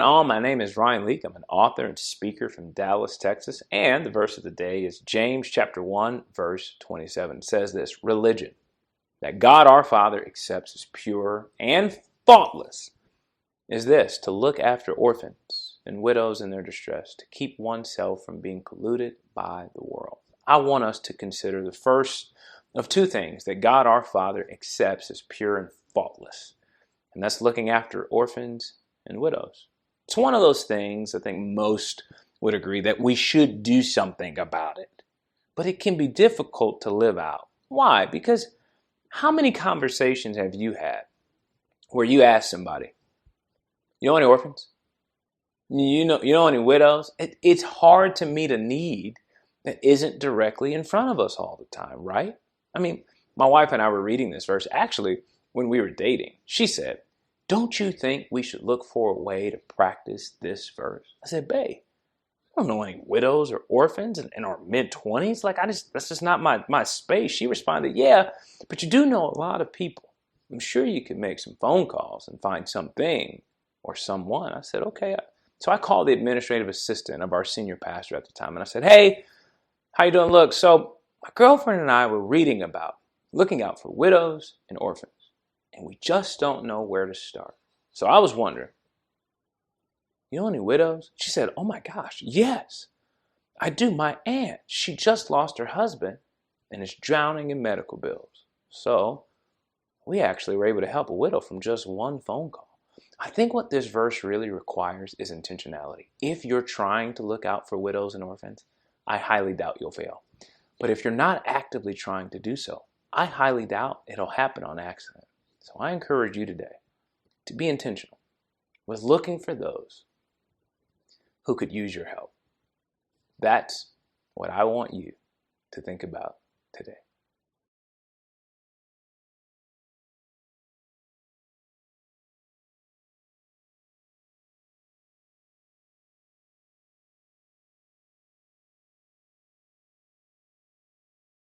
All, my name is Ryan Leak. I'm an author and speaker from Dallas, Texas, and the verse of the day is James chapter 1, verse 27. It says this: religion that God our Father accepts as pure and faultless is this, to look after orphans and widows in their distress, to keep oneself from being polluted by the world. I want us to consider the first of two things that God our Father accepts as pure and faultless, and that's looking after orphans and widows. It's one of those things I think most would agree that we should do something about it. But it can be difficult to live out. Why? Because how many conversations have you had where you ask somebody, you know any orphans? You know any widows? It's hard to meet a need that isn't directly in front of us all the time, right? I mean, my wife and I were reading this verse actually when we were dating. She said, don't you think we should look for a way to practice this verse? I said, babe, I don't know any widows or orphans in our mid-20s. That's just not my space. She responded, yeah, but you do know a lot of people. I'm sure you could make some phone calls and find something or someone. I said, okay. So I called the administrative assistant of our senior pastor at the time, and I said, hey, how you doing? Look, so my girlfriend and I were reading about looking out for widows and orphans, and we just don't know where to start. So I was wondering, you know any widows? She said, oh my gosh, yes, I do. My aunt, she just lost her husband and is drowning in medical bills. So we actually were able to help a widow from just one phone call. I think what this verse really requires is intentionality. If you're trying to look out for widows and orphans, I highly doubt you'll fail. But if you're not actively trying to do so, I highly doubt it'll happen on accident. So I encourage you today to be intentional with looking for those who could use your help. That's what I want you to think about today.